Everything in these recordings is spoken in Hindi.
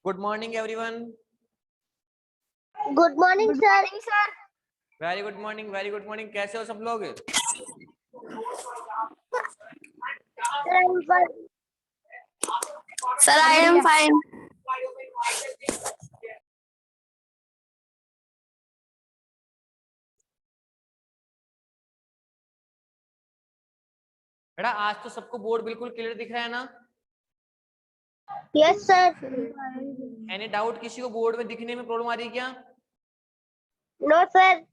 Good morning everyone. Good morning sir. Very good morning, very good morning. कैसे हो सब लोग? Sir I am fine. बेटा आज तो सबको बोर्ड बिल्कुल क्लियर दिख रहा है ना? Yes sir. Any doubt? किसी को बोर्ड में दिखने में प्रॉब्लम आ रही है क्या? No sir.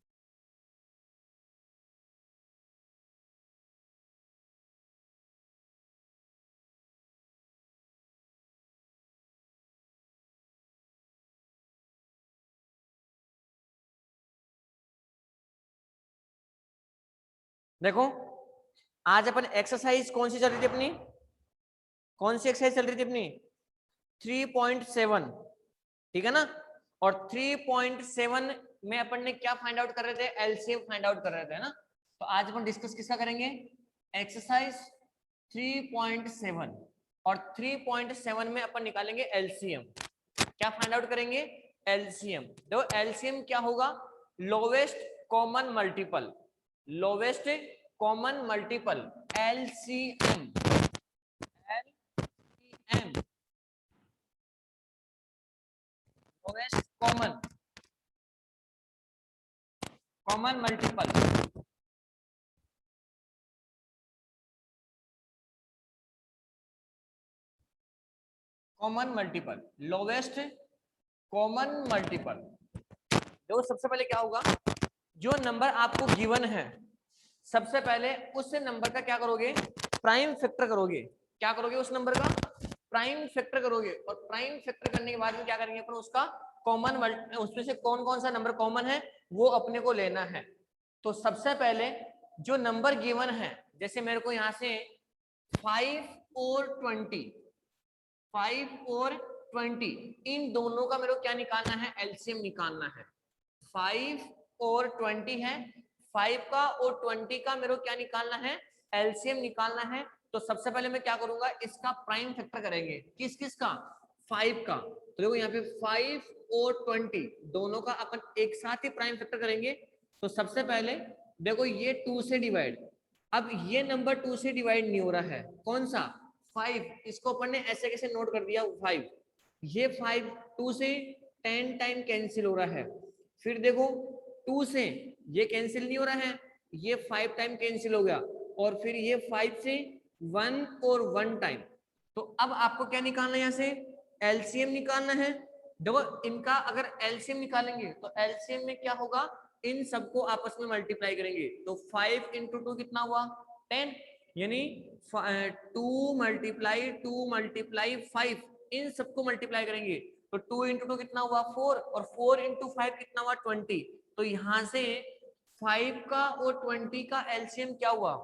देखो आज अपन एक्सरसाइज कौन सी चल रही थी अपनी? कौन सी एक्सरसाइज चल रही थी अपनी? 3.7, ठीक है ना? और 3.7 में अपन ने क्या फाइंड आउट कर रहे थे? एलसीएम फाइंड आउट कर रहे थे ना? तो आज अपन डिस्कस किसका करेंगे? एक्सरसाइज 3.7। और 3.7 में अपन निकालेंगे एलसीएम। क्या फाइंड आउट करेंगे? एलसीएम। देखो एलसीएम क्या होगा? Lowest common multiple. Lowest common multiple LCM. LCM lowest common multiple. Common multiple, lowest common multiple. देखो सबसे पहले क्या होगा? जो नंबर आपको गिवन है सबसे पहले उस नंबर का क्या करोगे? प्राइम फैक्टर करोगे। क्या करोगे? उस नंबर का प्राइम फैक्टर करोगे। और प्राइम फैक्टर करने के बाद में क्या करेंगे अपन? उसका कॉमन, उसमें से कौन कौन सा नंबर कॉमन है वो अपने को लेना है। तो सबसे पहले जो नंबर गिवन है, जैसे मेरे को यहाँ से 5 और 20, 5 और 20 इन दोनों का मेरे को क्या निकालना है? एलसीएम निकालना है। 5 और 20 है, 5 का और 20 का मेरे को क्या निकालना है? एलसीएम निकालना है। तो सबसे पहले मैं क्या करूंगा? इसका प्राइम फैक्टर करेंगे। किस किस का? 5 का। तो देखो यहाँ पे 5 और 20 दोनों का अपन एक साथ ही प्राइम फैक्टर करेंगे। तो सबसे पहले देखो ये 2 से डिवाइड, अब ये नंबर 2 से डिवाइड नहीं हो रहा है। कौन सा? 5। इसको अपन ने ऐसे कैसे नोट कर दिया? 5। ये 5 2 से 10 टाइम कैंसिल हो रहा है। फिर देखो 2 से ये कैंसिल नहीं हो रहा है, ये 5 टाइम कैंसिल हो गया। और फिर ये 5 से 1 और 1 टाइम। तो अब आपको क्या निकालना है? यहाँ से एलसीएम निकालना है। देखो इनका अगर एलसीएम निकालेंगे तो एलसीएम में क्या होगा? इन सबको आपस में मल्टीप्लाई करेंगे। तो 5 इंटू 2 कितना हुआ? 10। यानी 2 मल्टीप्लाई 2 मल्टीप्लाई 5, इन सबको मल्टीप्लाई करेंगे। तो 2 इंटू 2 कितना हुआ? 4। और 4 इंटू 5 कितना हुआ? 20। तो यहां से 5 का और 20 का एलसीएम क्या हुआ?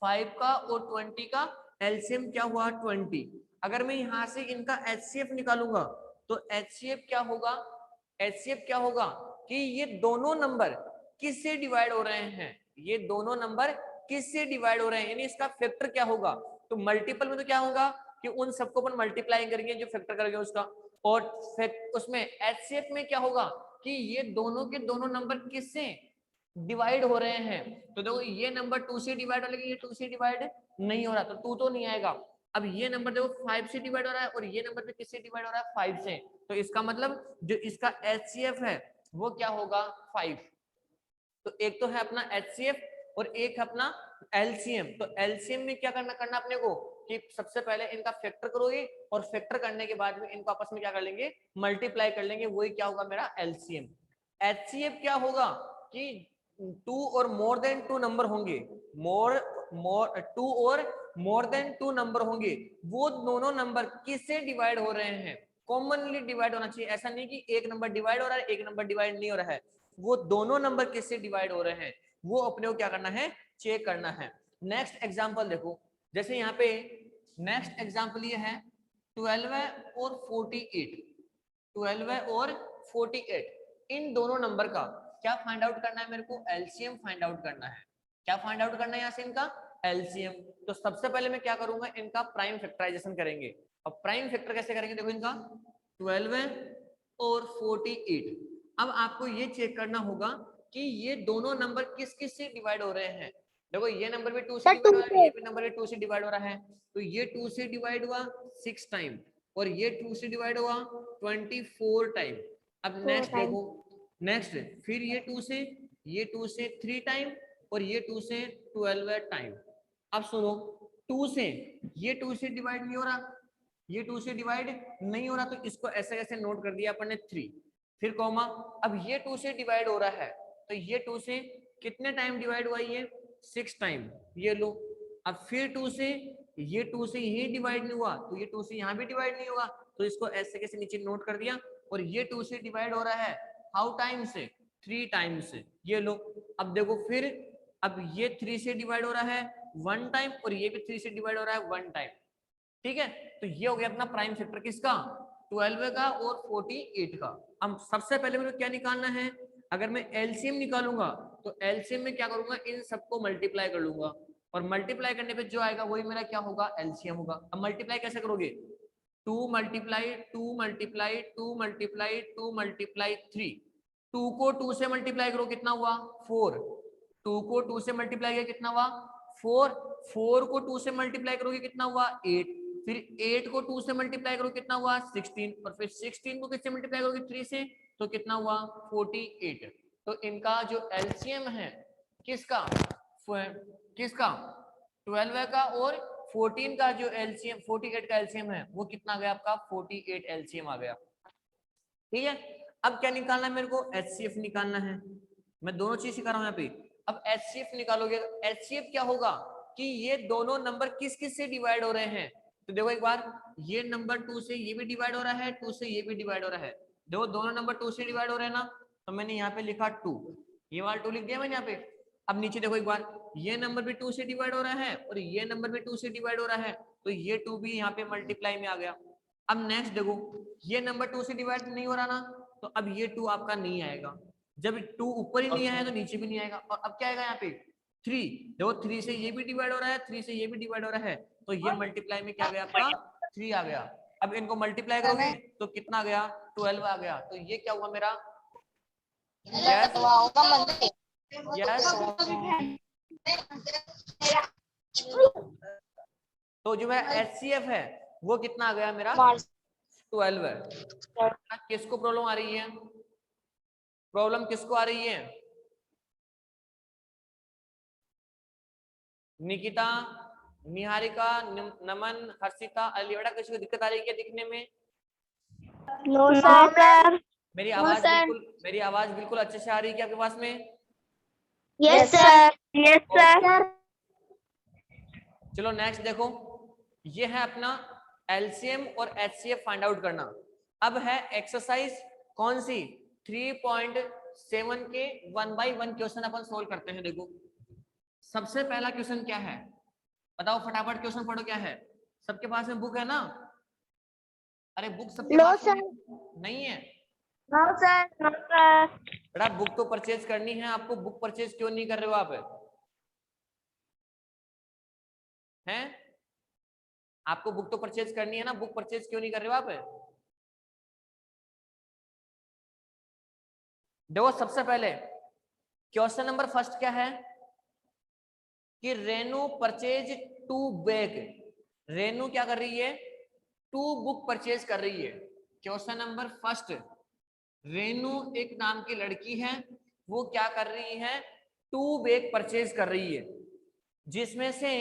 5 का और 20 का एलसीएम क्या हुआ? 20। अगर मैं यहां से इनका एचसीएफ निकालूंगा तो एचसीएफ क्या होगा? एचसीएफ क्या होगा कि ये दोनों नंबर किससे डिवाइड हो रहे हैं? ये दोनों नंबर किससे डिवाइड हो रहे हैं? यानी इसका फैक्टर क्या होगा? तो मल्टीपल में तो क्या होगा कि उन सबको अपन मल्टीप्लाई करेंगे जो फैक्टर करेंगे उसका। और उसमें एचसीएफ में क्या होगा कि ये दोनों के दोनों नंबर किससे डिवाइड हो रहे हैं? तो देखो ये नंबर 2 से डिवाइड हो, लेकिन ये 2 से डिवाइड नहीं हो रहा, तो 2 तो नहीं आएगा। अब ये नंबर देखो 5 से डिवाइड हो रहा है और ये नंबर भी किससे डिवाइड हो रहा है? 5 से। तो इसका मतलब जो इसका एचसीएफ है वो क्या होगा? 5। तो एक तो है अपना एचसीएफ और एक है अपना एलसीएम। तो एलसीएम में क्या करना अपने को कि सबसे पहले इनका फैक्टर करोगे और फैक्टर करने के बाद में इनको आपस में क्या कर लेंगे? मल्टीप्लाई कर लेंगे। वही क्या होगा? मेरा एलसीएम। एचसीएफ क्या होगा कि 2 और मोर देन 2 नंबर होंगे, मोर 2 और मोर देन 2 नंबर होंगे, वो दोनों नंबर किससे डिवाइड हो रहे हैं? कॉमनली डिवाइड होना चाहिए। ऐसा नहीं कि एक नंबर डिवाइड हो रहा है एक नंबर डिवाइड नहीं हो रहा है। वो दोनों नंबर किससे डिवाइड हो रहे हैं वो अपने को क्या करना है? चेक करना है। नेक्स्ट एग्जांपल देखो, जैसे यहाँ पे नेक्स्ट एग्जांपल ये है 12 और 48। 12 और 48 इन दोनों नंबर का क्या फाइंड आउट करना है मेरे को? एलसीएम फाइंड आउट करना है। क्या फाइंड आउट करना है यहाँ से? इनका एलसीएम। तो सबसे पहले मैं क्या करूंगा? इनका प्राइम फैक्टराइजेशन करेंगे। अब प्राइम फैक्टर कैसे करेंगे? देखो इनका 12 है और 48। अब आपको ये चेक करना होगा कि ये दोनों नंबर किस किस से डिवाइड हो रहे हैं। देखो ये नंबर भी 2 से सर, डिवाइड हो 2 रहा है, से। ये भी नंबर भी 2 से डिवाइड हो रहा है, तो ये 2 से डिवाइड हुआ 6 टाइम और ये 2 से डिवाइड हुआ 24 टाइम। अब नेक्स्ट देखो, नेक्स्ट फिर ये 2 से 3 टाइम और ये 2 से 12 टाइम। अब सुनो, 2 से ये 2 से डिवाइड नहीं हो रहा, ये 2 से डिवाइड नहीं हो रहा, तो इसको ऐसे कैसे नोट कर दिया अपन ने 3, फिर कॉमा। अब ये 2 से डिवाइड हो रहा है, तो ये 2 से कितने टाइम डिवाइड हुआ, ये 6 टाइम, ये लो। अब फिर 2 से ये 2 से यही डिवाइड नहीं हुआ, तो ये 2 से यहाँ भी डिवाइड नहीं होगा, तो इसको ऐसे कैसे नीचे नोट कर दिया। और ये 2 से डिवाइड हो रहा है हाउ टाइम से, 3 टाइम से, ये लो। अब देखो फिर, अब ये 3 से डिवाइड हो रहा है 1 टाइम और ये भी 3 से डिवाइड हो रहा है 1 टाइम। ठीक है, तो ये हो गया अपना प्राइम फैक्टर किसका, 12 का और 48 का। अब सबसे पहले मुझे क्या निकालना है, अगर मैं एलसीएम निकालूंगा तो एलसीएम में क्या करूंगा, इन सबको मल्टीप्लाई कर लूंगा और मल्टीप्लाई करने पे जो आएगा वही मेरा क्या होगा, एलसीएम होगा। अब मल्टीप्लाई कैसे करोगे, 2 मल्टीप्लाई 2 मल्टीप्लाई 2 मल्टीप्लाई 2 मल्टीप्लाई 3, 2 को 2 से मल्टीप्लाई करो कितना हुआ 4, 2 को 2 से मल्टीप्लाई किया कितना हुआ 4, 4 को 2 से मल्टीप्लाई करोगे कितना हुआ 8, फिर 8 को 2 से मल्टीप्लाई करो कितना हुआ 16, और फिर 16 को किससे मल्टीप्लाई करोगे 3 से, तो कितना हुआ 48। तो इनका जो एलसीएम है किसका, किसका 12 का और 14 का जो एलसीएम 48 का एलसीएम है वो कितना गया आपका 48 एलसीएम आ गया। ठीक है, अब क्या निकालना है मेरे को, एचसीएफ निकालना है। मैं दोनों चीज सिखा रहा हूं यहाँ पे। अब एचसीएफ निकालोगे, एचसीएफ क्या होगा कि ये दोनों नंबर किस किस से डिवाइड हो रहे हैं। तो देखो एक बार, ये नंबर 2 से ये भी डिवाइड हो रहा है, 2 से ये भी डिवाइड हो रहा है। देखो दोनों नंबर 2 से डिवाइड हो रहे हैं ना, तो मैंने यहाँ पे लिखा 2, ये वाला 2 लिख दिया मैंने यहाँ पे। अब नीचे देखो एक बार, ये नंबर भी 2 से डिवाइड हो रहा है और ये नंबर भी 2 से डिवाइड हो रहा है, तो ये 2 भी यहाँ पे मल्टीप्लाई में आ गया। अब नेक्स्ट देखो, ये नंबर 2 से डिवाइड नहीं हो रहा ना, तो अब ये 2 आपका नहीं आएगा। जब 2 ऊपर ही नहीं आया तो नीचे भी नहीं आएगा। और अब क्या आएगा यहाँ पे 3, देखो 3 से ये भी डिवाइड हो रहा है, 3 से ये भी डिवाइड हो रहा है, तो ये मल्टीप्लाई में क्या गया आपका 3 आ गया। अब इनको मल्टीप्लाई करोगे तो कितना आ गया 12 आ गया। तो ये क्या हुआ मेरा, यस यस। तो जो है एचसीएफ है वो कितना आ गया मेरा 12 है। किसको प्रॉब्लम आ रही है, प्रॉब्लम किसको आ रही है, निकिता, निहारिका, नमन, हर्षिता, अलीवाड़ा, किसी को दिक्कत आ रही है क्या दिखने में? No sir. मेरी आवाज बिल्कुल अच्छे से आ रही है क्या आपके पास में? Yes sir. Yes sir. चलो नेक्स्ट देखो, ये है अपना एलसीएम और एचसीएफ फाइंड आउट करना। अब है एक्सरसाइज कौन सी, 3.7 के 1 बाई 1 क्वेश्चन अपन सोल्व करते हैं। देखो सबसे पहला क्वेश्चन क्या है, बताओ फटाफट क्वेश्चन पढ़ो क्या है। सबके पास में बुक है ना? अरे बुक सबके नो पास सर। नहीं है? No sir. No sir. बेटा बुक तो परचेज करनी है आपको, बुक परचेज क्यों नहीं कर रहे हो आप? हैं, आपको बुक तो परचेज करनी है ना, बुक परचेज क्यों नहीं कर रहे हो आप? देखो सबसे पहले क्वेश्चन नंबर फर्स्ट क्या है कि रेनू परचेज 2 बैग, रेनू क्या कर रही है 2 बुक परचेज कर रही है। क्वेश्चन नंबर फर्स्ट, रेनू एक नाम की लड़की है, वो क्या कर रही है 2 बैग परचेज कर रही है, जिसमें से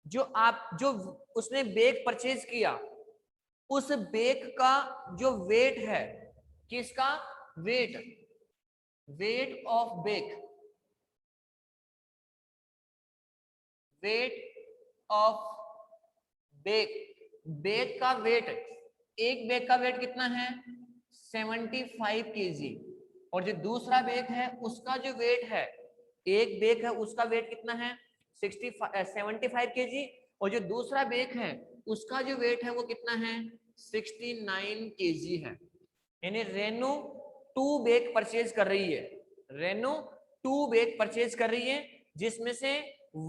जो उसने बैग परचेज किया उस बैग का जो वेट है, किसका weight, weight of bag, weight of bag, bag का वेट, एक बैग का वेट कितना है 75 केजी, और जो दूसरा बैग है उसका जो वेट है, एक बैग है उसका वेट कितना है 75 केजी, और जो दूसरा बैग है उसका जो वेट है वो कितना है 69 केजी है। यानी रेनू 2 बैग परचेज कर रही है, रेनू 2 बैग परचेज कर रही है, जिसमें से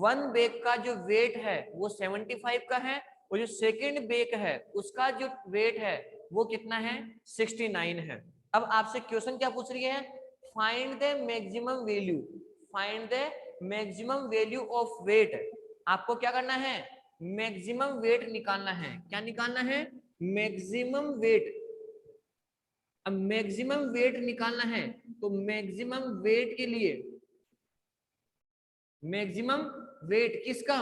1 बैग का जो वेट है वो 75 का है और जो सेकंड बेक है उसका जो वेट है वो कितना है 69 है। अब आपसे क्वेश्चन क्या पूछ रही है, find the maximum value, find the maximum value of weight. आपको क्या करना है, मैक्सिमम वेट निकालना है। क्या निकालना है, मैक्सिमम वेट। अब मैक्सिमम वेट निकालना है तो मैक्सिमम वेट के लिए, मैक्सिमम वेट किसका,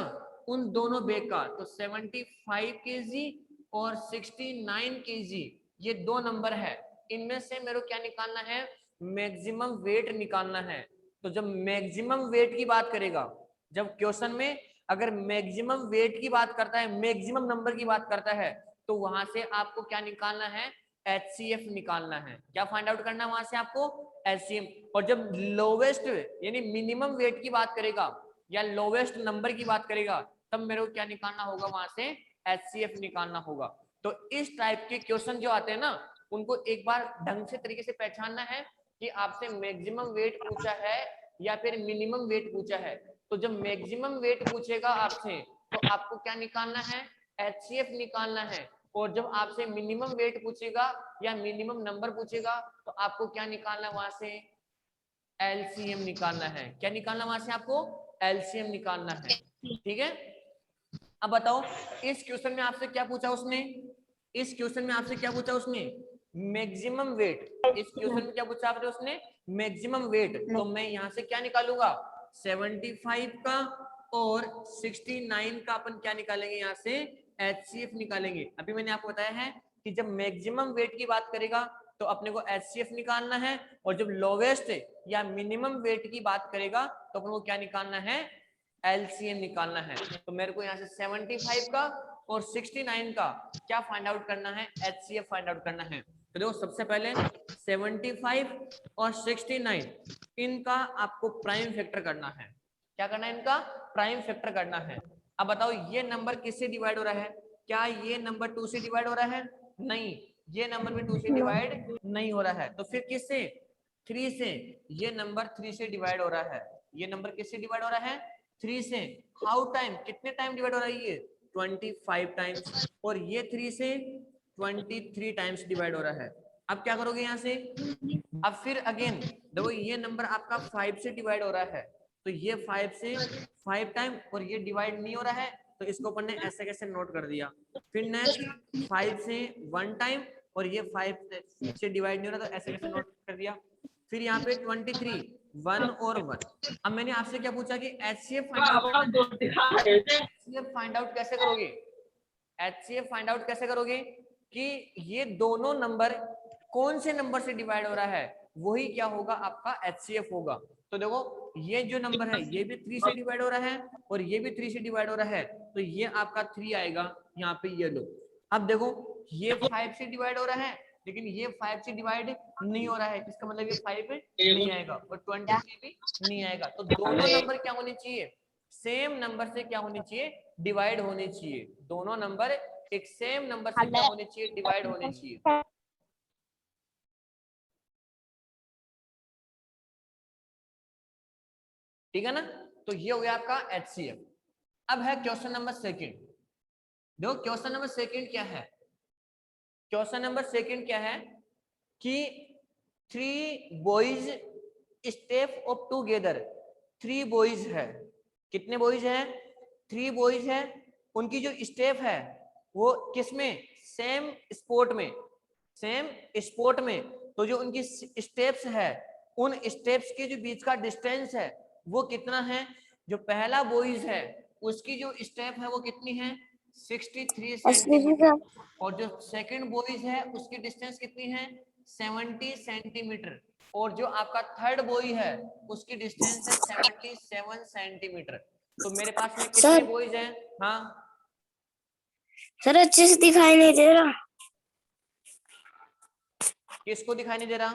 उन दोनों बेग का, तो 75 केजी और 69 केजी, ये दो नंबर है, इनमें से मेरे को क्या निकालना है, मैक्सिमम वेट निकालना है। तो जब मैक्सिमम वेट की बात करेगा, जब क्वेश्चन में अगर मैक्सिमम वेट की बात करता है, मैक्सिमम नंबर की बात करता है, तो वहां से आपको क्या निकालना है, HCF निकालना है। क्या फाइंड आउट करना है वहां से आपको, HCF। और जब लोवेस्ट यानी मिनिमम वेट की बात करेगा या लोवेस्ट नंबर की बात करेगा, तब मेरे को क्या निकालना होगा, वहां से HCF निकालना होगा। तो इस टाइप के क्वेश्चन जो आते हैं ना, उनको एक बार ढंग से तरीके से पहचानना है कि आपसे मैक्सिमम वेट पूछा है या फिर मिनिमम वेट पूछा है। तो जब मैक्सिमम वेट पूछेगा आपसे तो आपको क्या निकालना है, HCF निकालना है। और जब आपसे मिनिमम वेट पूछेगा या मिनिमम नंबर पूछेगा तो आपको क्या निकालना है, वहां से LCM निकालना है। क्या निकालना वहां से आपको, LCM निकालना है। ठीक है, अब बताओ इस क्वेश्चन में आपसे क्या पूछा उसने, इस क्वेश्चन में आपसे क्या पूछा उसने, मैक्सिमम वेट। इस क्वेश्चन में क्या पूछा आपने उसने, मैक्सिमम वेट। तो मैं यहां से क्या निकालूंगा, 75 का और 69 का अपन क्या निकालेंगे, यहाँ से HCF निकालेंगे। अभी मैंने आपको बताया है कि जब मैक्सिमम वेट की बात करेगा तो अपने को HCF निकालना है, और जब लोवेस्ट या मिनिमम वेट की बात करेगा तो अपने को क्या निकालना है, LCM निकालना है। तो मेरे को यहाँ से 75 का और 69 का क्या फाइंड आउट करना है, HCF फाइंड आउट करना है। तो देखो सबसे पहले 75 और 69 इनका आपको प्राइम फैक्टर करना है। क्या करना है, इनका प्राइम फैक्टर करना है। अब बताओ ये नंबर किससे डिवाइड हो रहा है, क्या ये नंबर 2 से डिवाइड हो रहा है, नहीं, ये नंबर भी 2 से डिवाइड नहीं हो रहा है। तो फिर किससे, 3 से। ये नंबर 3 से डिवाइड हो रहा है, ये नंबर किससे डिवाइड हो रहा है, 3 से। हाउ टाइम, कितने टाइम डिवाइड हो रहा है, ये 25 टाइम्स। और ये 3 से 23 टाइम्स डिवाइड हो रहा है। अब क्या करोगे यहाँ से, अब फिर अगेन देखो ये नंबर आपका 5 से डिवाइड हो रहा है, तो ये 5 से 5 टाइम, और ये डिवाइड नहीं हो रहा है तो इसको अपन ने ऐसे कैसे नोट कर दिया। फिर नेक्स्ट 5 से 1 टाइम, और ये 5 से डिवाइड नहीं हो रहा तो ऐसे कैसे नोट कर दिया। फिर यहाँ पे 23, 1 और 1। अब मैंने आपसे क्या पूछा कि HCF फाइंड आउट करना है। HCF फाइंड आउट कैसे करोगे, HCF फाइंड आउट कैसे करोगे कि ये दोनों नंबर कौन से नंबर से डिवाइड हो रहा है, वही क्या होगा, आपका HCF होगा। तो देखो ये जो नंबर है ये भी 3 से डिवाइड हो रहा है और ये भी 3 से डिवाइड हो रहा है, तो ये आपका 3 आएगा यहाँ पे, ये लो। अब देखो ये 5 से डिवाइड हो रहा है लेकिन ये 5 से डिवाइड नहीं हो रहा है, इसका मतलब ये 5 नहीं आएगा और 23 भी नहीं आएगा। तो दोनों नंबर क्या होने चाहिए, सेम नंबर से क्या होनी चाहिए, डिवाइड होने चाहिए। दोनों नंबर एक सेम नंबर से क्या होने चाहिए, डिवाइड होने चाहिए। ठीक है ना, तो ये हो गया आपका HCF। अब है क्वेश्चन नंबर सेकंड। देखो क्वेश्चन नंबर सेकंड क्या है, क्वेश्चन नंबर सेकंड क्या है कि 3 boys step up together. 3 boys है, कितने बॉयज हैं, 3 बॉयज है। उनकी जो स्टेप है वो किसमें, सेम स्पोर्ट में, सेम स्पोर्ट में। तो जो उनकी स्टेप्स है, उन स्टेप्स के जो बीच का डिस्टेंस है वो कितना है। जो पहला बॉयज है उसकी जो स्टेप है वो कितनी है, 63 सेंटीमीटर। और जो सेकंड बॉयज है उसकी डिस्टेंस कितनी है, 70 सेंटीमीटर। और जो आपका थर्ड बॉय है उसकी डिस्टेंस है 77 सेंटीमीटर। तो मेरे पास में कितने बॉयज हैं, हाँ सर अच्छे से दिखाई नहीं दे रहा। किसको दिखाई नहीं दे रहा,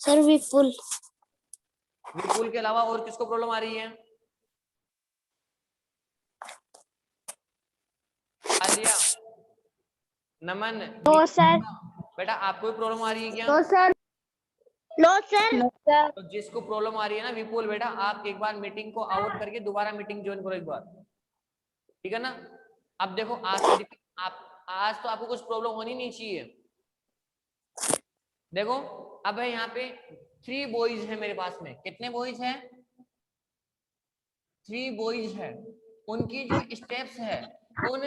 सर विपुल। विपुल के अलावा और किसको प्रॉब्लम आ रही है, आलिया, नमन, नो सर। बेटा आपको भी प्रॉब्लम आ रही है क्या, no sir. No sir. No sir. तो जिसको प्रॉब्लम आ रही है ना विपुल बेटा, आप एक बार मीटिंग को आउट करके दोबारा मीटिंग ज्वाइन करो एक बार, ठीक है ना। अब देखो आज तो आपको कुछ प्रॉब्लम होनी नहीं चाहिए। देखो अब है यहाँ पे 3 बॉयज है मेरे पास में। कितने बॉयज हैं? 3 बॉयज है। उनकी जो स्टेप्स है, उन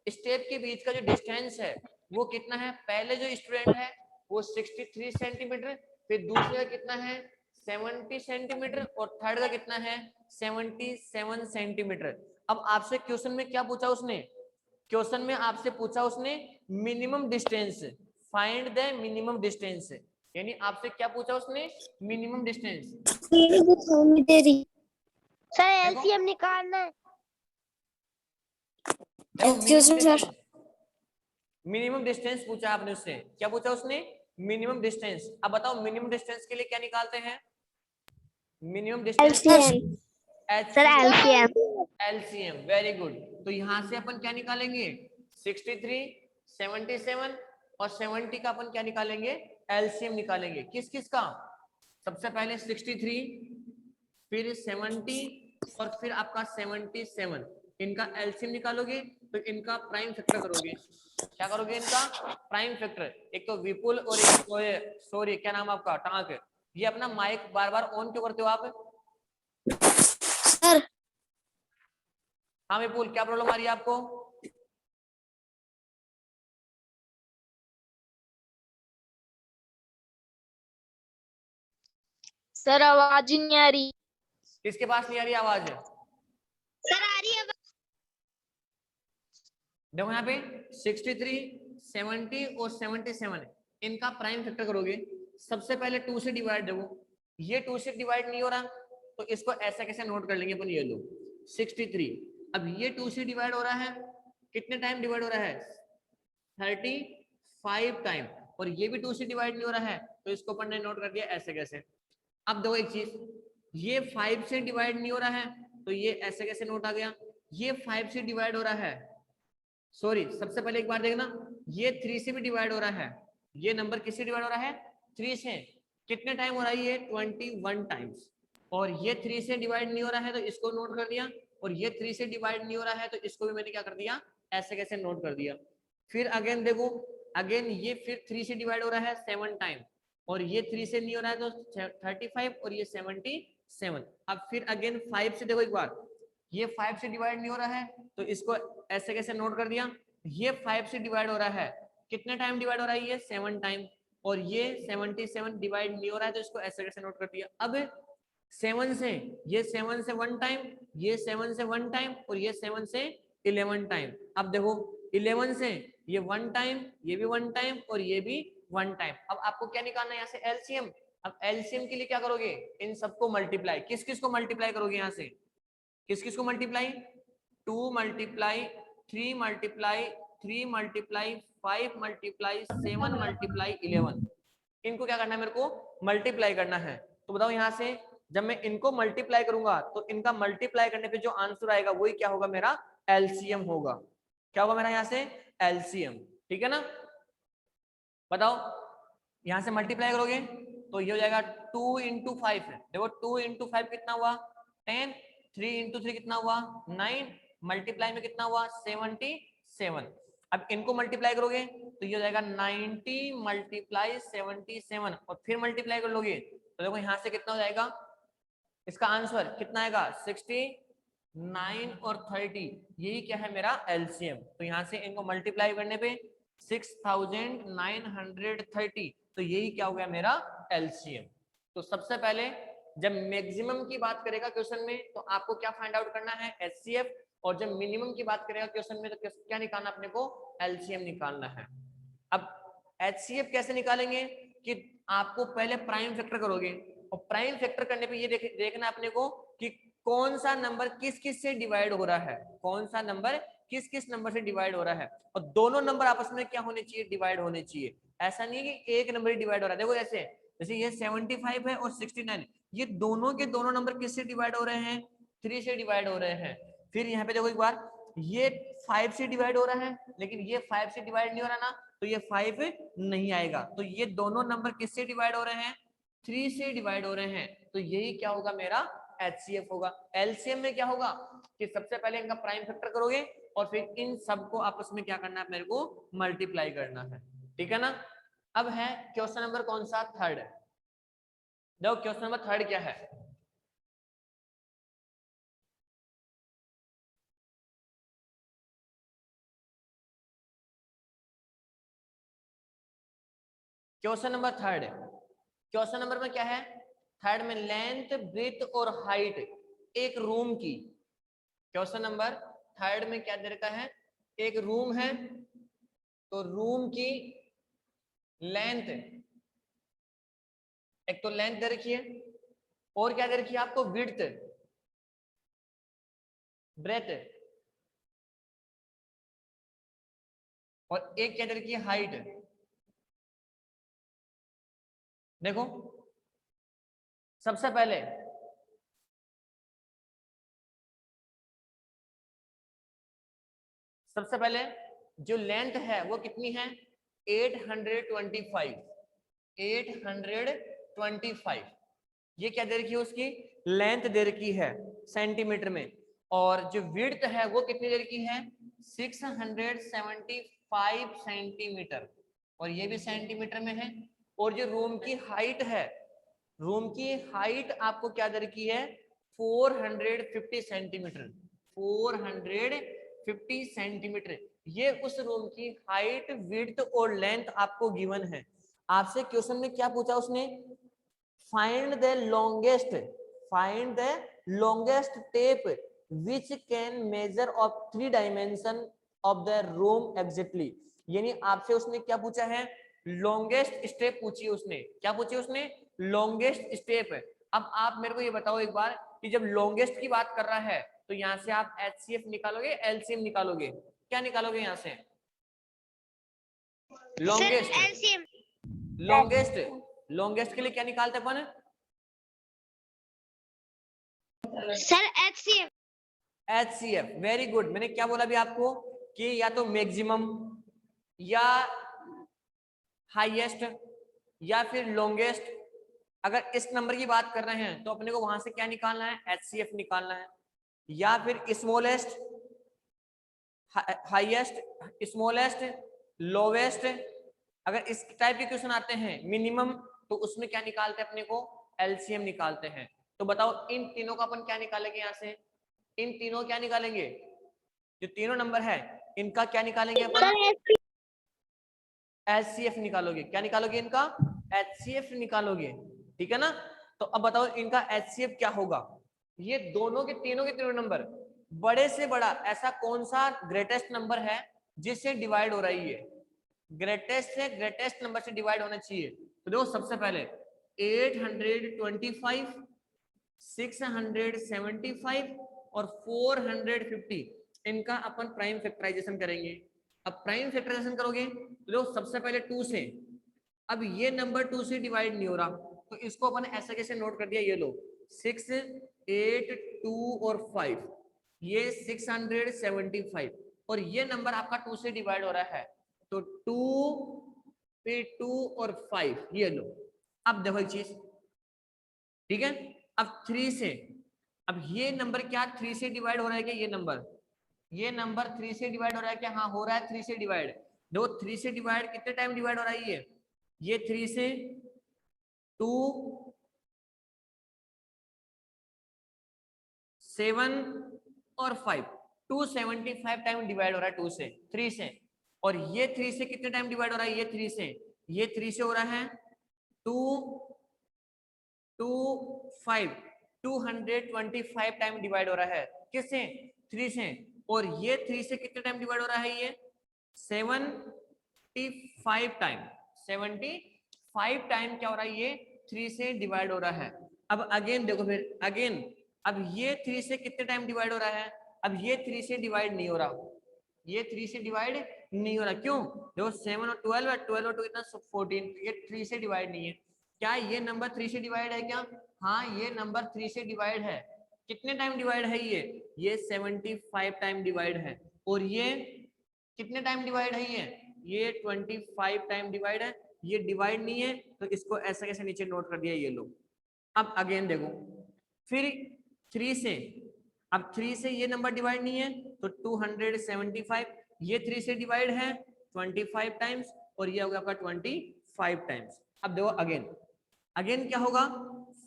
स्टेप के बीच का जो डिस्टेंस है वो कितना है? पहले जो स्टूडेंट है वो 63 सेंटीमीटर, फिर दूसरे का कितना है 70 सेंटीमीटर, और थर्ड का कितना है 77 सेंटीमीटर। अब आपसे क्वेश्चन में क्या पूछा उसने? क्वेश्चन में आपसे पूछा उसने minimum distance, find the minimum distance. यानी आपसे क्या पूछा उसने? Minimum distance. सर एलसीएम निकालना है। देखो मिनिमम डिस्टेंस, मिनिमम डिस्टेंस पूछा आपने उससे। क्या पूछा उसने? Minimum distance. अब बताओ मिनिमम डिस्टेंस के लिए क्या निकालते हैं? Minimum distance LCM sir, LCM. LCM. Very good. तो यहां से अपन क्या निकालेंगे? 63, 77 और 70 का अपन क्या निकालेंगे? एलसीएम निकालेंगे। किस किस का? सबसे पहले 63, फिर 70 और फिर आपका 77। इनका एलसीएम निकालोगे तो इनका प्राइम फैक्टर करोगे। क्या करोगे? इनका प्राइम फैक्टर। एक तो विपुल और एक सॉरी क्या नाम आपका? टांक। ये अपना माइक बार बार ऑन क्यों करते हो आप? सर हाँ विपुल, क्या प्रॉब्लम आ रही है आपको? सर आवाज ही नहीं आ रही। किसके पास नहीं आ रही आवाज? सर आ रही है। देखो यहाँ पे 63, 70 और 77 इनका प्राइम फैक्टर करोगे। सबसे पहले 2 से डिवाइड। देखो ये 2 से डिवाइड नहीं हो रहा तो इसको ऐसा कैसे नोट कर लेंगे अपन? ये लो 63। अब ये 2 से डिवाइड हो रहा है, कितने टाइम डिवाइड हो रहा है? 35 टाइम। और ये भी 2 से डिवाइड नहीं हो रहा है तो इसको अपन ने नोट कर दिया ऐसे कैसे। अब देखो एक चीज, ये 5 से डिवाइड नहीं हो रहा है तो ये ऐसे कैसे नोट आ गया? ये 5 से डिवाइड हो रहा है, सॉरी सबसे पहले एक बार देखना, ये 3 से भी डिवाइड हो रहा है। ये नंबर किससे डिवाइड हो रहा है? 3 से। कितने टाइम हो रहा है? ये 21 टाइम्स। और ये 3 से डिवाइड नहीं हो रहा है तो इसको नोट कर दिया। और ये 3 से डिवाइड नहीं हो रहा है तो इसको भी मैंने क्या कर दिया? ऐसे कैसे नोट कर दिया। फिर अगेन देखो, अगेन ये फिर 3 से डिवाइड हो रहा है 7 टाइम, और ये 3 से नहीं हो रहा है तो 35 और ये 77। अब फिर अगेन 5 से देखो एक बार, ये 5 से डिवाइड नहीं हो रहा है तो इसको ऐसे कैसे नोट कर दिया। ये 5 से डिवाइड हो रहा है, कितने टाइम डिवाइड हो रहा है? ये 7 टाइम। और ये 77 डिवाइड नहीं हो रहा है तो इसको ऐसे कैसे नोट कर दिया। अब 7 से, ये 7 से 1 टाइम, ये 7 से 1 टाइम, और ये 7 से 11 टाइम। अब देखो 11 से ये 1 टाइम, ये भी 1 टाइम, और ये भी 1 टाइम। अब आपको क्या निकालना है यहाँ से? एलसीएम। अब एलसीएम के लिए क्या करोगे? इन सबको मल्टीप्लाई। किस किस को मल्टीप्लाई करोगे यहाँ से? किस किस को multiply? 2 multiply 3 multiply 3 multiply 5 multiply 7 multiply 11। इनको क्या करना है? मेरे को मल्टीप्लाई करना है। तो बताओ यहाँ से जब मैं इनको मल्टीप्लाई करूंगा तो इनका मल्टीप्लाई करने पे जो आंसर आएगा वही क्या होगा? मेरा एलसीएम होगा। क्या होगा मेरा यहाँ से? एलसीएम। ठीक है ना? बताओ यहां से मल्टीप्लाई करोगे तो ये हो जाएगा 2 इंटू 5। देखो 2 इंटू 5 कितना हुआ? 10। 3 इंटू 3 कितना हुआ? 9। मल्टीप्लाई में कितना हुआ? 77। अब इनको मल्टीप्लाई करोगे तो ये हो जाएगा 90 मल्टीप्लाई 77, और फिर मल्टीप्लाई कर लोगे तो देखो यहाँ से कितना हो जाएगा? इसका आंसर कितना आएगा? 69 और 30। यही क्या है? मेरा एलसीएम। तो यहाँ से इनको मल्टीप्लाई करने पे 6930, तो यही क्या हो गया? मेरा एलसीएम। तो सबसे पहले जब मैक्सिमम की बात करेगा क्वेश्चन में तो आपको क्या फाइंड आउट करना है? एचसीएफ। और जब मिनिमम की बात करेगा क्वेश्चन में तो क्या निकालना अपने को? एलसीएम निकालना है। अब एचसीएफ कैसे निकालेंगे? कि आपको पहले प्राइम फैक्टर करोगे, और प्राइम फैक्टर करने पे ये देखना अपने को कि कौन सा नंबर किस किस से डिवाइड हो रहा है, कौन सा नंबर किस किस नंबर से डिवाइड हो रहा है। और दोनों नंबर आपस में क्या होने चाहिए? डिवाइड होने चाहिए। ऐसा नहीं है कि एक नंबर डिवाइड हो रहा है। देखो ऐसे, जैसे ये 75 है और 69, ये दोनों के दोनों नंबर किससे डिवाइड हो रहे हैं? 3 से डिवाइड हो रहे हैं। फिर यहाँ पे देखो एक बार, ये 5 से डिवाइड हो रहा है, लेकिन ये 5 से डिवाइड नहीं हो रहा ना, तो ये 5 नहीं आएगा। तो ये दोनों नंबर किससे डिवाइड हो रहे हैं? 3 से डिवाइड हो रहे हैं। तो यही क्या होगा? मेरा एचसीएफ होगा। एलसीएम में क्या होगा? कि सबसे पहले इनका प्राइम फैक्टर करोगे और फिर इन सबको आपस में क्या करना है, मेरे को मल्टीप्लाई करना है, ठीक है ना। अब है क्वेश्चन नंबर कौन सा, थर्ड। देखो क्वेश्चन नंबर थर्ड क्या है, question number third. Question number में क्या है, थर्ड में लेंथ ब्रेथ और हाइट एक रूम की। क्वेश्चन नंबर थर्ड में क्या दे रखा है, एक रूम है, तो रूम की लेंथ, एक तो लेंथ दे रखी है, और क्या दे रखी है आपको, विड्थ, ब्रेथ, और एक क्या दे रखी है, हाइट। देखो सबसे पहले जो लेंथ है वो कितनी है, 825। 825 ये क्या दे रखी है, उसकी लेंथ दे रखी है सेंटीमीटर में, और जो विड्थ है वो कितनी दे रखी है, 675 सेंटीमीटर, और ये भी सेंटीमीटर में है। और जो रूम की हाइट है, रूम की हाइट आपको क्या दे रखी है, 450 सेंटीमीटर। 450 सेंटीमीटर ये उस रूम की हाइट, विड्थ और लेंथ आपको गिवन है। आपसे क्वेश्चन में क्या पूछा उसने, find the longest tape which can measure of 3 dimension of the room exactly. यानी आपसे उसने क्या पूछा है, लॉन्गेस्ट स्टेप पूछी है उसने। क्या पूछी उसने, लॉन्गेस्ट स्टेप। अब आप मेरे को ये बताओ एक बार कि जब लॉन्गेस्ट की बात कर रहा है तो यहाँ से आप HCF निकालोगे, एलसीएम निकालोगे, क्या निकालोगे यहाँ से, लॉन्गेस्ट। एलसीएम। लॉन्गेस्ट के लिए क्या निकालते अपन, sir HCM. HCF, very good. मैंने क्या बोला अभी आपको कि या तो मैक्सिमम या हाईएस्ट या फिर लॉन्गेस्ट। अगर इस नंबर की बात कर रहे हैं तो अपने को वहां से क्या निकालना है, HCF निकालना है, या फिर स्मॉलेस्ट, हाईएस्ट, स्मॉलेस्ट, लोवेस्ट। अगर इस टाइप के क्वेश्चन आते हैं मिनिमम, तो उसमें क्या निकालते हैं अपने को, एलसीएम निकालते हैं। तो बताओ इन तीनों का अपन क्या निकालेंगे, यहाँ से इन तीनों क्या निकालेंगे, जो तीनों नंबर है इनका क्या निकालेंगे अपन, HCF निकालोगे। क्या निकालोगे, इनका HCF निकालोगे, ठीक है ना। तो अब बताओ इनका HCF क्या होगा। ये दोनों के तीनों नंबर, बड़े से बड़ा ऐसा कौन सा ग्रेटेस्ट नंबर है जिससे डिवाइड हो रही है, ग्रेटेस्ट से ग्रेटेस्ट नंबर से डिवाइड होना चाहिए। तो देखो सबसे पहले 825, 675 और 450 इनका अपन प्राइम फैक्टराइजेशन करेंगे। अब प्राइम फैक्टराइजेशन करोगे तो देखो सबसे पहले 2 से, अब ये नंबर 2 से डिवाइड नहीं हो रहा, तो इसको अपन ऐसा कैसे नोट कर दिया, ये लो 6, 8, 2 और 5, ये 675, और ये नंबर आपका 2 से डिवाइड हो रहा है, तो 2 फिर 2 और 5, ये लो। अब देखो एक चीज, ठीक है। अब 3 से, अब ये नंबर क्या 3 से डिवाइड हो रहा है क्या, ये नंबर 3 से डिवाइड हो रहा है क्या, हाँ हो रहा है 3 से डिवाइड। देखो 3 से डिवाइड कितने टाइम डिवाइड हो रहा है, ये 3 से 2, 7 और 5, 275 टाइम डिवाइड हो रहा है 2 से, 3 से। और ये 3 से कितने टाइम डिवाइड हो रहा है, ये 3 से हो रहा है 2, 2, 5, 225 टाइम डिवाइड हो रहा है, किससे, 3 से। और ये 3 से कितने टाइम डिवाइड हो रहा है, ये 75 टाइम, 75 टाइम क्या हो रहा है, ये 3 से डिवाइड हो रहा है। अब अगेन देखो, फिर अगेन, अब ये 3 से कितने टाइम डिवाइड हो रहा है, अब ये 3 से डिवाइड नहीं हो रहा, ये 3 से डिवाइड नहीं हो रहा, क्यों, देखो 7 और 12 है, 12 और 2 कितना 14, ये 3 से डिवाइड नहीं है। क्या ये नंबर 3 से डिवाइड है क्या, हाँ ये नंबर 3 से डिवाइड है। कितने टाइम डिवाइड है, ये 75 टाइम डिवाइड है। और ये कितने टाइम डिवाइड है, ये 25 टाइम डिवाइड है। ये डिवाइड नहीं है तो इसको ऐसा कैसे नीचे नोट कर दिया, ये लो। अब अगेन देखो, फिर 3 से अब 3 से ये नंबर डिवाइड नहीं है तो 275, ये 3 से डिवाइड है 25 टाइम्स और ये होगा आपका 25 टाइम्स। अब देखो अगेन क्या होगा,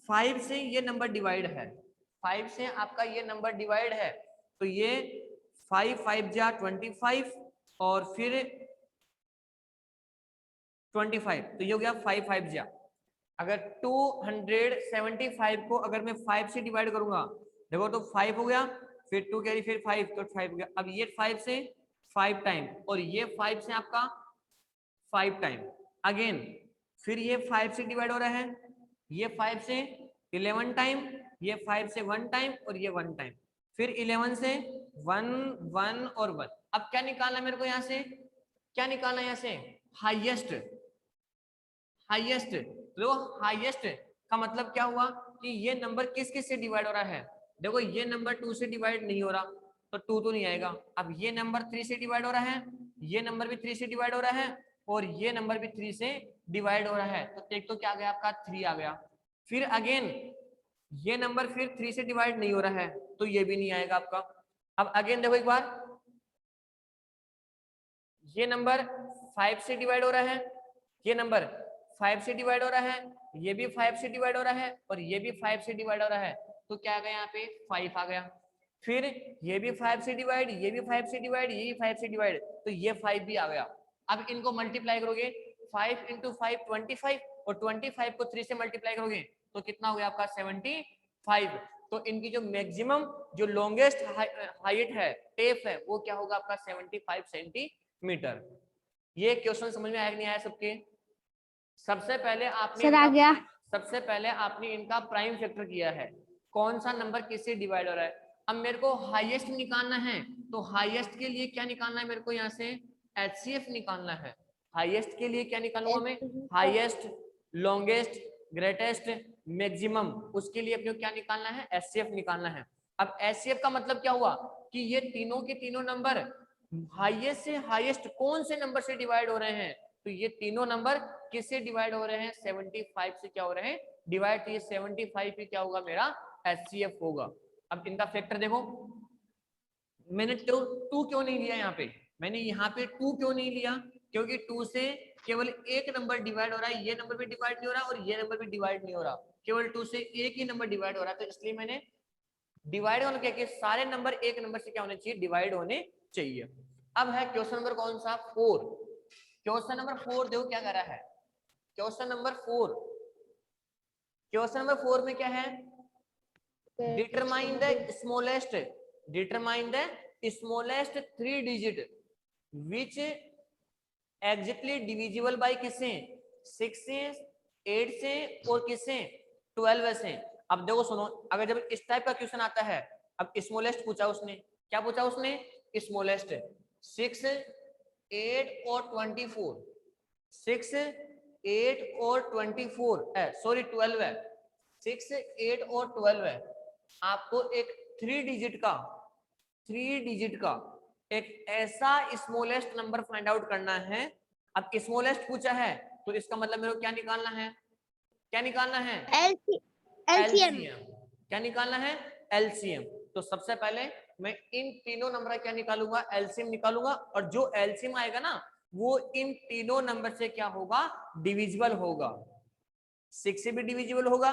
5 से ये नंबर डिवाइड है, 5 से आपका ये नंबर डिवाइड है तो ये 5 5 जा 25 और फिर 25 तो ये हो गया 5 5 जा। अगर 275 को अगर मैं 5 से डिवाइड करूंगा देखो तो 5 हो गया, फिर 2 कैरी फिर 5 तो 5 हो गया। अब ये 5 से 5 टाइम और ये 5 से आपका 5 टाइम, अगेन फिर ये 5 से डिवाइड हो रहा है, ये 5 से 11 टाइम, ये 5 से 1 टाइम और ये 1 टाइम, फिर 11 से 1 1 और 1। अब क्या निकालना है मेरे को, यहाँ से क्या निकालना है, यहाँ से हाईएस्ट। हाईएस्ट तो हाईएस्ट का मतलब क्या हुआ कि ये नंबर किस किस से डिवाइड हो रहा है। देखो ये नंबर 2 से डिवाइड नहीं हो रहा तो 2 तो नहीं आएगा। अब ये नंबर 3 से डिवाइड हो रहा है, ये नंबर भी 3 से डिवाइड हो रहा है और ये नंबर भी 3 से डिवाइड हो रहा है तो एक तो क्या आ गया आपका 3 आ गया। फिर अगेन ये नंबर फिर 3 से डिवाइड नहीं हो रहा है तो ये भी नहीं आएगा आपका। अब अगेन देखो एक बार, ये नंबर 5 से डिवाइड हो रहा है, ये नंबर 5 से डिवाइड हो रहा है, ये भी 5 से डिवाइड हो रहा है और ये भी 5 से डिवाइड हो रहा है तो क्या आ गया यहाँ पे 5 आ गया। फिर ये भी 5 से डिवाइड, ये भी 5 से डिवाइड, ये भी 5 से डिवाइड तो ये 5 भी आ गया। अब इनको मल्टीप्लाई करोगे 5 इंटू 5 25 और 25 को 3 से मल्टीप्लाई करोगे तो कितना हो गया आपका 75। तो इनकी जो मैक्सिमम जो लॉन्गेस्ट हाइट है टेप है वो क्या होगा आपका 75 सेंटीमीटर। ये क्वेश्चन समझ में आया कि नहीं आया सबके? सबसे पहले आपने सर आ गया। सबसे पहले आपने इनका प्राइम फैक्टर किया है, कौन सा नंबर किससे डिवाइड हो रहा है। अब मेरे को हाईएस्ट निकालना है तो हाईएस्ट के लिए क्या निकालना है मेरे को, यहाँ से एचसीएफ निकालना है। हाईएस्ट के लिए क्या निकालूंगा मैं, हाईएस्ट, लॉन्गेस्ट, ग्रेटेस्ट, मैक्सिमम, उसके लिए अपने को क्या निकालना है, एचसीएफ निकालना है। अब एचसीएफ का मतलब क्या हुआ कि ये तीनों के तीनों नंबर हाईएस्ट से हाईएस्ट कौन से नंबर से डिवाइड हो रहे हैं, तो ये तीनों नंबर किससे डिवाइड हो रहे हैं, 75 से क्या हो रहे हैं डिवाइड। ये 75 ही क्या होगा मेरा एचसीएफ होगा। अब इनका फैक्टर देखो, मैंने टू क्यों नहीं लिया यहाँ पे, मैंने यहाँ पे 2 क्यों नहीं लिया, क्योंकि 2 से केवल एक नंबर डिवाइड हो रहा है, ये नंबर भी डिवाइड नहीं हो रहा और ये नंबर भी डिवाइड नहीं हो रहा, केवल 2 से एक ही नंबर डिवाइड हो रहा है। तो इसलिए मैंने डिवाइड होने के सारे नंबर एक नंबर से क्या होने चाहिए, डिवाइड होने चाहिए। अब है क्वेश्चन नंबर कौन सा 4। क्वेश्चन नंबर 4 देखो क्या कर रहा है, क्वेश्चन नंबर 4, क्वेश्चन नंबर 4 में क्या है, determine the smallest, determine the smallest 3 digit which exactly divisible by किससे, 6 से, 8 से और किससे 12 से। अब देखो सुनो, अगर जब इस टाइप का क्वेश्चन आता है, अब स्मॉलेस्ट पूछा उसने, क्या पूछा उसने, स्मॉलेस्ट 6 8 और 24, 6 8 और 24 है, सॉरी 12 है, 6 8 और 12 है। आपको एक 3 डिजिट का एक ऐसा स्मॉलेस्ट नंबर फाइंड आउट करना है। अब स्मॉलेस्ट पूछा है तो इसका मतलब मेरे को क्या निकालना है, क्या निकालना है, एलसीएम। क्या निकालना है, एलसीएम। तो सबसे पहले मैं इन तीनों नंबर क्या निकालूंगा, एलसीएम निकालूंगा, और जो एलसीएम आएगा ना वो इन तीनों नंबर से क्या होगा, डिविजिबल होगा। 6 से भी डिविजिबल होगा,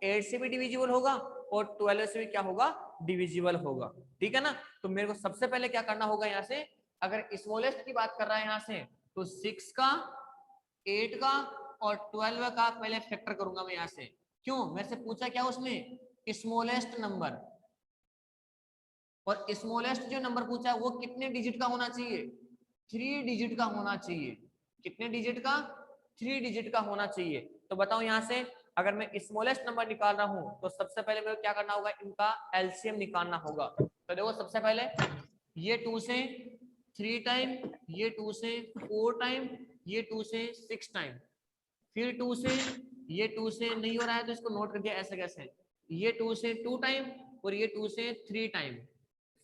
8 से भी डिविजिबल होगा और 12 से भी क्या होगा, डिविजिबल होगा। ठीक है ना। तो मेरे को सबसे पहले क्या करना होगा, यहाँ से अगर स्मॉलेस्ट की बात कर रहा है यहाँ से, तो 6 का, 8 का और 12 का पहले फैक्टर करूंगा मैं यहाँ से। क्यों, मेरे से पूछा क्या उसने, स्मॉलेस्ट नंबर, और स्मॉलेस्ट जो नंबर पूछा है वो कितने डिजिट का होना चाहिए, 3 डिजिट का होना चाहिए। कितने डिजिट का, 3 डिजिट का होना चाहिए। तो बताओ यहाँ से अगर मैं स्मॉलेस्ट नंबर निकाल रहा हूं तो सबसे पहले मेरे को क्या करना होगा, इनका एलसीएम निकालना होगा। तो देखो सबसे पहले ये 2 से 3 टाइम, ये 2 से 4 टाइम, ये 2 से 6 टाइम, फिर 2 से, ये 2 से नहीं हो रहा है तो इसको नोट करके ऐसे कैसे, ये 2 से 2 टाइम और ये 2 से 3 टाइम,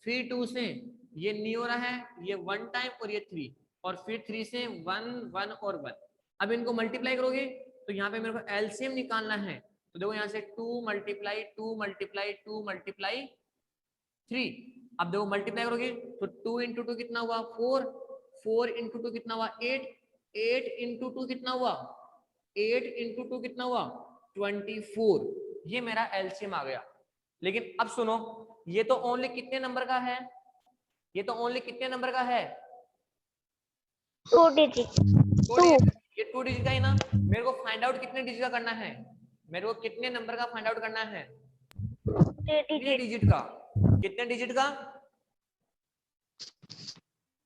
फिर 2 से ये नहीं हो रहा है, ये 1 टाइम और ये 3, और फिर 3 से 1 1 और 1। अब इनको मल्टीप्लाई करोगे तो यहाँ पे मेरे को एलसीएम निकालना है। तो देखो यहाँ से 2 मल्टीप्लाई 2 मल्टीप्लाई 2 मल्टीप्लाई 3। अब देखो मल्टीप्लाई करोगे तो 2 इंटू 2 कितना हुआ 4, 4 इंटू 2 कितना हुआ 8, 8 इंटू 2 कितना हुआ 8 इंटू 2 कितना हुआ 24। ये मेरा एलसीएम आ गया। लेकिन अब सुनो, ये तो ओनली कितने नंबर का है, ये तो ओनली कितने नंबर का है 2 डिजिट। 2 डिजिट। ये 2 डिजिट का ही ना, मेरे को फाइंड आउट कितने डिजिट का करना है, मेरे को कितने नंबर का फाइंड आउट करना है 3 डिजिट का। कितने डिजिट का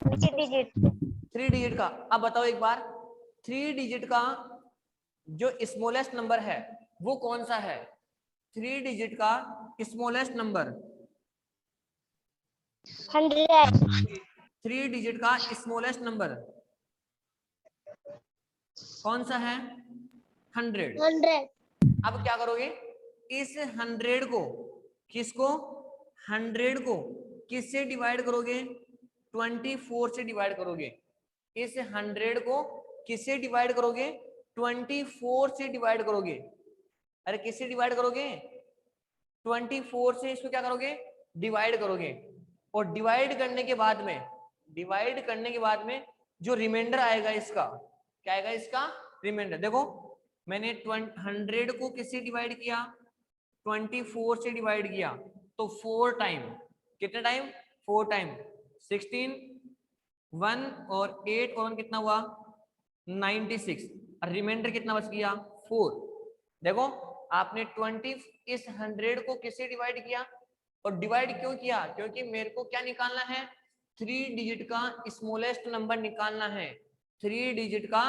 3 डिजिट का। अब बताओ एक बार 3 डिजिट का जो स्मॉलेस्ट नंबर है वो कौन सा है, 3 डिजिट का स्मॉलेस्ट नंबर 100। 3 डिजिट का स्मॉलेस्ट नंबर कौन सा है 100। 100। अब क्या करोगे, इस 100 को किसको 100 को किससे डिवाइड करोगे 24 से डिवाइड करोगे। इस 100 को किससे डिवाइड करोगे 24 से डिवाइड करोगे। अरे किससे डिवाइड करोगे 24 से इसको क्या करोगे डिवाइड करोगे। और डिवाइड करने के बाद में, डिवाइड करने के बाद में जो रिमाइंडर आएगा इसका क्या आएगा, इसका रिमाइंडर। देखो मैंने 100 को किससे डिवाइड किया 24 से डिवाइड किया तो 4 टाइम, कितने टाइम 4 टाइम 16, 1 और 8 और 1 कितना हुआ 96, और रिमाइंडर कितना बच गया 4। देखो आपने 20 इस 100 को किससे डिवाइड किया, और डिवाइड क्यों किया, क्योंकि मेरे को क्या निकालना है 3 डिजिट का स्मॉलेस्ट नंबर निकालना है। 3 डिजिट का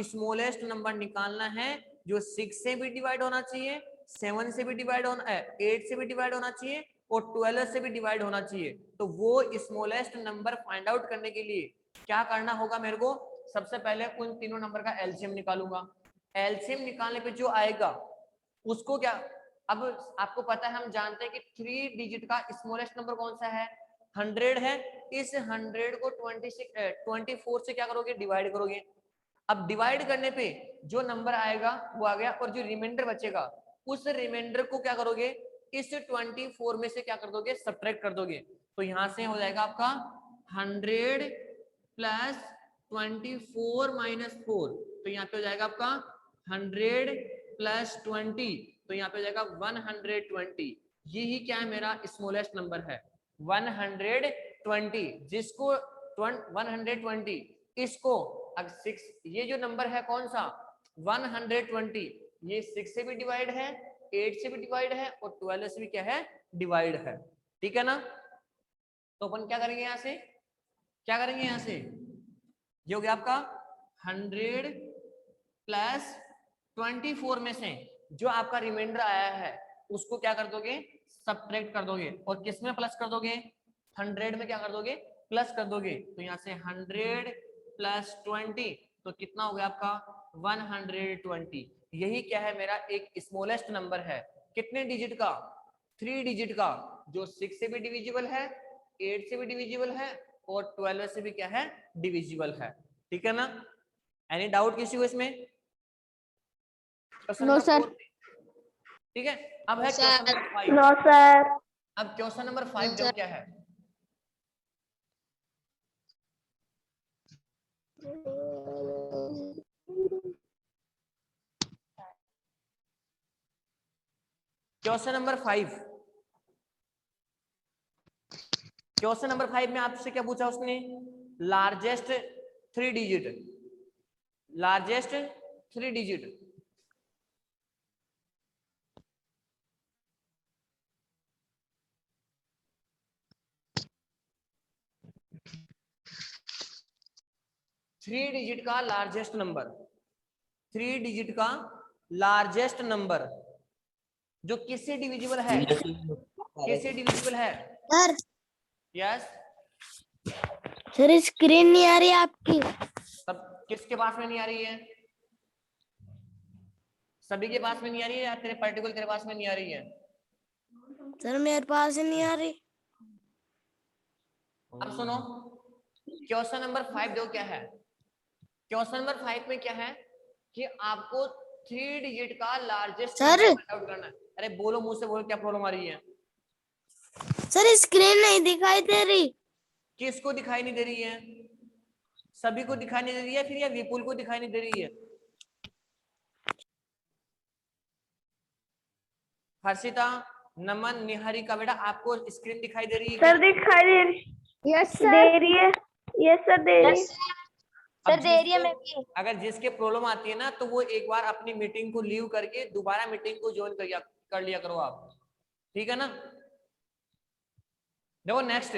स्मॉलेस्ट नंबर निकालना है जो 6 से भी डिवाइड होना चाहिए, 7 से भी डिवाइड होना, 8 से भी डिवाइड होना चाहिए और 12 से भी डिवाइड होना चाहिए। तो वो स्मॉलेस्ट नंबर फाइंड आउट करने के लिए क्या करना होगा मेरे को, सबसे पहले उन तीनों नंबर का एलसीएम निकालूंगा। एलसीएम निकालने पे जो आएगा उसको क्या, अब आपको पता है हम जानते हैं कि 3 डिजिट का स्मॉलेस्ट नंबर कौन सा है 100 है। इस 100 को 24 से क्या करोगे डिवाइड करोगे। अब डिवाइड करने पे जो नंबर आएगा वो आ गया, और जो रिमाइंडर बचेगा उस रिमाइंडर को क्या करोगे इस 24 में से क्या कर दोगे सब्ट्रैक्ट कर दोगे। तो यहां से हो जाएगा आपका 100 प्लस 24 माइनस 4, तो यहाँ पे हो जाएगा आपका 100 प्लस 20, तो यहाँ पे हो जाएगा 120। यही क्या है मेरा स्मॉलेस्ट नंबर है 120, जिसको 120 इसको अगर 6, ये जो नंबर है कौन सा 120, ये 6 से भी डिवाइड है, 8 से भी डिवाइड है और 12 से भी क्या है डिवाइड है। ठीक है ना, तो अपन क्या करेंगे यहां से, क्या करेंगे यहां से, ये हो गया आपका 100 प्लस 24 में से जो आपका रिमाइंडर आया है उसको क्या कर दोगे सब्ट्रैक्ट कर दोगे, और किस में प्लस कर दोगे 100 में क्या कर दोगे प्लस कर दोगे। तो यहाँ से 100 प्लस 20 तो कितना हो गया आपका 120। यही क्या है मेरा एक स्मॉलेस्ट नंबर है, कितने डिजिट का 3 डिजिट का, जो 6 से भी डिविजिबल है, 8 से भी डिविजिबल है और 12 से भी क्या है डिविजिबल है। ठीक है ना, एनी डाउट किसी को इसमें? No sir. ठीक है, अब है क्वेश्चन नंबर 5। No sir. अब क्वेश्चन नंबर 5 जो क्या है, क्वेश्चन नंबर 5, क्वेश्चन नंबर 5 में आपसे क्या पूछा उसने, largest 3 digit, largest 3 digit. Three digit का लार्जेस्ट नंबर, 3 डिजिट का लार्जेस्ट नंबर जो किससे डिविजिबल है, किससे डिविजिबल है सर यस। सर स्क्रीन नहीं आ रही आपकी। तब किसके पास में नहीं आ रही है, सभी के पास में नहीं आ रही है या तेरे पर्टिकुलर तेरे पास में नहीं आ रही है? सर मेरे पास नहीं आ रही। अब सुनो क्वेश्चन नंबर 5 दो क्या है, क्वेश्चन नंबर 5 में क्या है कि आपको 3 डिजिट का largest sir number find out करना है। अरे बोलो मुंह से बोलो क्या प्रॉब्लम आ रही है? सर स्क्रीन नहीं दिखाई दे रही। किसको दिखाई नहीं दे रही है? सभी को दिखाई नहीं दे रही है फिर, या विपुल को दिखाई नहीं दे रही है? हर्षिता, नमन, निहारिका, बेटा आपको स्क्रीन दिखाई दे रही है क्या? सर दिखाई दे रही। यस दे रही है। यस सर दे रही है। सर दे रही है मैं भी। अगर जिसके प्रॉब्लम आती है ना तो वो एक बार अपनी मीटिंग को लीव करके दोबारा मीटिंग को ज्वाइन कर लिया करो आप, ठीक है ना? देखो नेक्स्ट,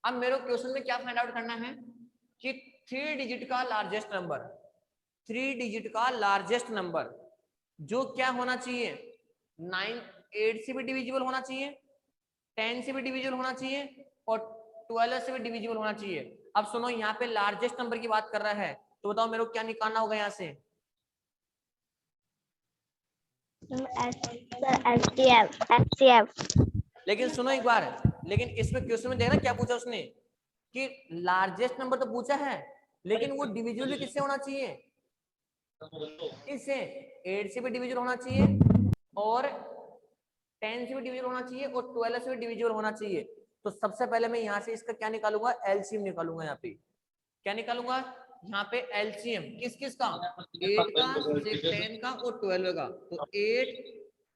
अब मेरे क्वेश्चन में क्या फाइंड आउट करना है कि 3 डिजिट का लार्जेस्ट नंबर, 3 डिजिट का लार्जेस्ट नंबर जो क्या होना चाहिए, 8 से भी डिविजिबल होना चाहिए, 10 से भी डिविजिबल होना चाहिए और 12 से भी डिविजिबल होना चाहिए। अब सुनो, यहाँ पे लार्जेस्ट नंबर की बात कर रहा है, तो बताओ मेरे को क्या निकालना होगा यहाँ से? लेकिन सुनो एक बार, लेकिन इसमें क्वेश्चन में देखना क्या पूछा उसने कि लार्जेस्ट नंबर तो पूछा है, लेकिन वो डिविजिबल भी किससे होना चाहिए? इससे 8 से भी डिविजिबल होना चाहिए और 10 से भी डिविजिबल होना चाहिए और 12 से भी डिविजिबल होना चाहिए। तो सबसे पहले मैं यहाँ से इसका क्या निकालूंगा, एलसीएम निकालूंगा। यहाँ पे क्या निकालूंगा, यहाँ पे एलसीएम किस किस का, 8 का, 10 का और 12 का। तो 8,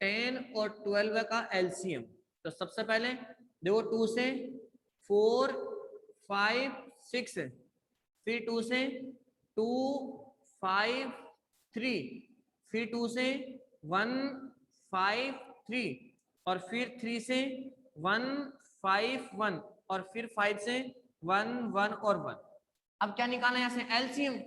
10 और 12 का एलसीएम। तो सबसे पहले देखो 2 से 4, 5, 6, फिर 2 से 2, 5, 3, फिर 2 से 1, 5, 3 और फिर 3 से 1, 5, 1 और फिर 5 से 1, 1 और 1। अब क्या निकालना है यहाँ से, एलसीएम।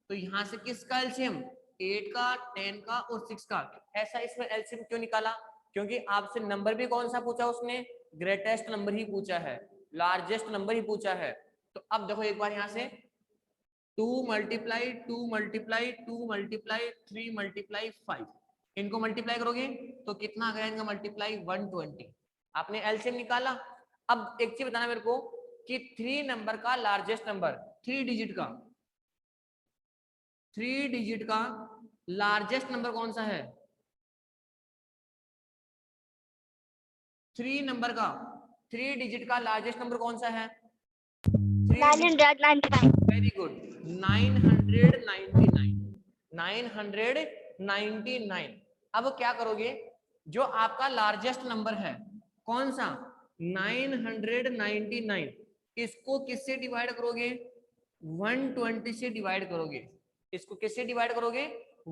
तो यहाँ से किसका एलसीएम, 8 का, 10 का और 6 का। ऐसा इसमें एलसीएम क्यों निकाला, क्योंकि आपसे नंबर भी कौन सा पूछा उसने, ग्रेटेस्ट नंबर ही पूछा है, लार्जेस्ट नंबर ही पूछा है। तो अब देखो एक बार यहाँ से 2 मल्टीप्लाई 2 मल्टीप्लाई 2 मल्टीप्लाई 3 मल्टीप्लाई 5, इनको मल्टीप्लाई करोगे तो कितना आ गया इनका मल्टीप्लाई, 120। आपने एलसीएम निकाला। अब एक चीज बताना मेरे को कि 3 नंबर का लार्जेस्ट नंबर, 3 डिजिट का, 3 डिजिट का लार्जेस्ट नंबर कौन सा है? 3 नंबर का 3 डिजिट का लार्जेस्ट नंबर कौन सा है? 999। Very good, 999, 999। अब क्या करोगे, जो आपका लार्जेस्ट नंबर है कौन सा, 999, इसको किससे डिवाइड करोगे, 120 से डिवाइड करोगे। इसको किससे डिवाइड करोगे,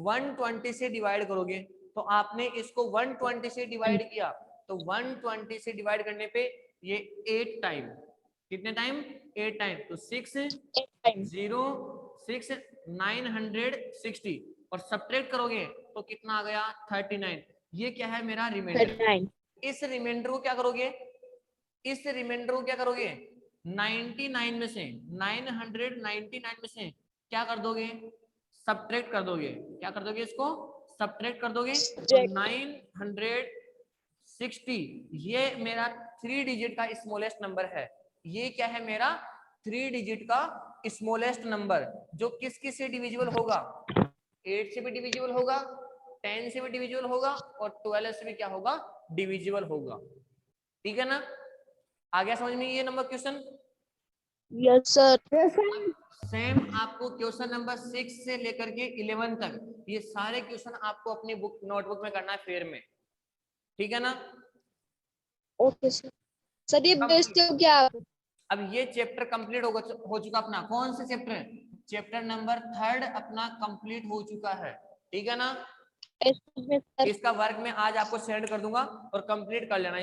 120 से डिवाइड करोगे। तो आपने इसको 120 से डिवाइड किया, तो 120 से डिवाइड करने पे ये 8 टाइम, कितने टाइम, 8 टाइम। तो 6 0 6 960 और सब्ट्रैक्ट करोगे तो कितना आ गया, 39। ये क्या है, मेरा रिमाइंडर। इस रिमाइंडर को क्या करोगे, इस रिमाइंडर को क्या करोगे, 99 में से 999 में से क्या कर दोगे, सब्ट्रैक्ट कर दोगे। क्या कर दोगे, इसको सब्ट्रैक्ट कर दोगे। तो 960 ये मेरा 3 डिजिट का स्मॉलेस्ट नंबर है। ये क्या है, मेरा 3 डिजिट का स्मॉलेस्ट नंबर, जो किस किस से डिविजिबल होगा, 8 से भी डिविजिबल होगा, 10 से भी डिविजिबल होगा और 12 से भी क्या होगा, डिविजिबल होगा। ठीक है ना, आ गया समझ में ये number question? Yes sir. Same आपको क्वेश्चन नंबर 6 से लेकर के 11 तक ये सारे क्वेश्चन आपको अपनी बुक नोटबुक में करना है फेयर में, ठीक है ना? Okay sir. सर ये भेजते हो क्या आप? अब ये चैप्टर कंप्लीट हो चुका अपना। कौन सा चैप्टर है, चैप्टर नंबर 3 अपना कंप्लीट हो चुका है, ठीक है ना? इसका वर्क मैं आज आपको सेंड कर दूंगा और कंप्लीट कर लेना।